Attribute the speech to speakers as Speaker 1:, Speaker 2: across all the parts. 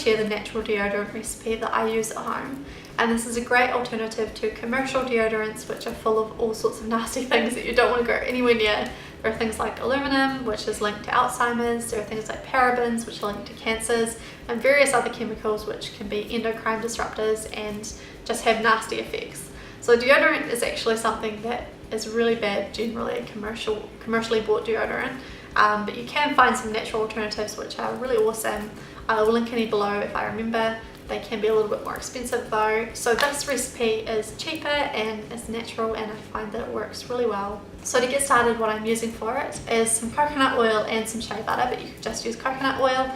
Speaker 1: share the natural deodorant recipe that I use at home, and this is a great alternative to commercial deodorants which are full of all sorts of nasty things that you don't want to go anywhere near. There are things like aluminum, which is linked to Alzheimer's. There are things like parabens, which are linked to cancers, and various other chemicals which can be endocrine disruptors and just have nasty effects. So deodorant is actually something that is really bad generally, commercially bought deodorant, but you can find some natural alternatives which are really awesome. I will link any below if I remember. They can be a little bit more expensive though. So this recipe is cheaper and it's natural, and I find that it works really well. So to get started, what I'm using for it is some coconut oil and some shea butter, but you could just use coconut oil.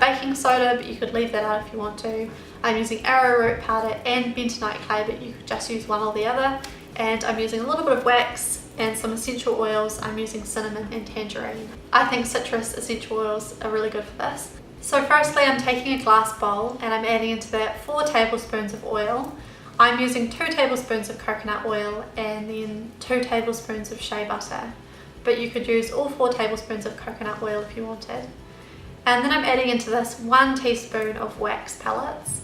Speaker 1: Baking soda, but you could leave that out if you want to. I'm using arrowroot powder and bentonite clay, but you could just use one or the other. And I'm using a little bit of wax and some essential oils. I'm using cinnamon and tangerine. I think citrus essential oils are really good for this. So firstly, I'm taking a glass bowl and I'm adding into that 4 tablespoons of oil. I'm using 2 tablespoons of coconut oil and then 2 tablespoons of shea butter, but you could use all 4 tablespoons of coconut oil if you wanted. And then I'm adding into this 1 teaspoon of wax pellets,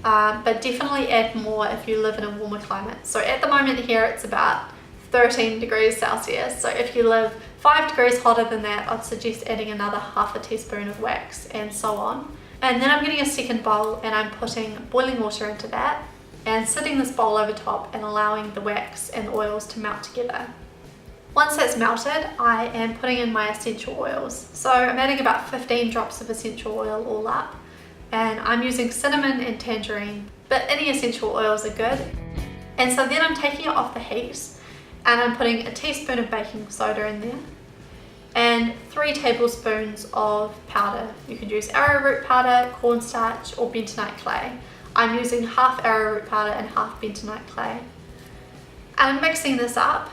Speaker 1: but definitely add more if you live in a warmer climate. So at the moment here it's about 13 degrees Celsius, so if you live 5 degrees hotter than that, I'd suggest adding another half a teaspoon of wax, and so on. And then I'm getting a second bowl and I'm putting boiling water into that and sitting this bowl over top and allowing the wax and oils to melt together. Once that's melted, I am putting in my essential oils. So I'm adding about 15 drops of essential oil all up, and I'm using cinnamon and tangerine, but any essential oils are good. And so then I'm taking it off the heat and I'm putting a teaspoon of baking soda in there and 3 tablespoons of powder. You could use arrowroot powder, cornstarch, or bentonite clay. I'm using half arrowroot powder and half bentonite clay. And I'm mixing this up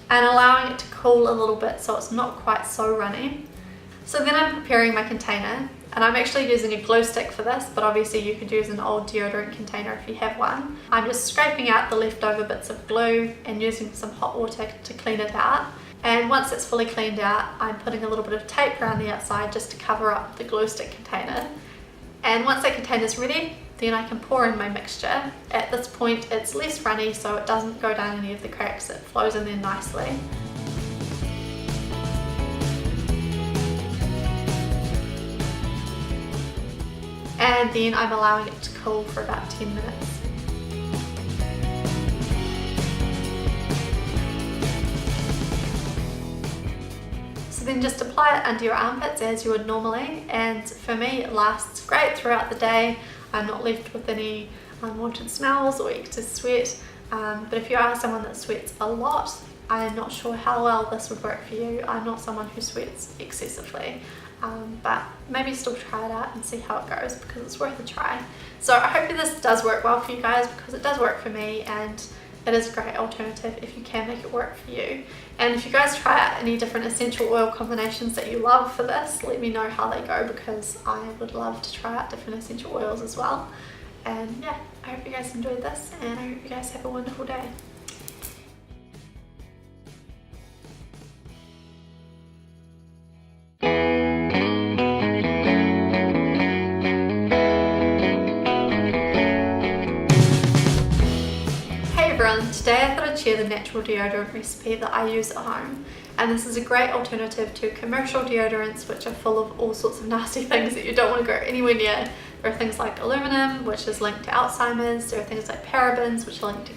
Speaker 1: and allowing it to cool a little bit so it's not quite so runny. So then I'm preparing my container, and I'm actually using a glue stick for this, but obviously you could use an old deodorant container if you have one. I'm just scraping out the leftover bits of glue and using some hot water to clean it out. And once it's fully cleaned out, I'm putting a little bit of tape around the outside just to cover up the glue stick container. And once that container's ready, then I can pour in my mixture. At this point it's less runny, so it doesn't go down any of the cracks, it flows in there nicely. And then I'm allowing it to cool for about 10 minutes. So then just apply it under your armpits as you would normally, and for me it lasts great throughout the day. I'm not left with any unwanted smells or excess sweat, but if you are someone that sweats a lot, I'm not sure how well this would work for you. I'm not someone who sweats excessively, but maybe still try it out and see how it goes, because it's worth a try. So I hope this does work well for you guys, because it does work for me, and it is a great alternative if you can make it work for you. And if you guys try out any different essential oil combinations that you love for this, let me know how they go, because I would love to try out different essential oils as well. And yeah, I hope you guys enjoyed this, and I hope you guys have a wonderful day. Today I thought I'd share the natural deodorant recipe that I use at home, and this is a great alternative to commercial deodorants which are full of all sorts of nasty things that you don't want to go anywhere near. There are things like aluminum, which is linked to Alzheimer's. There are things like parabens, which are linked to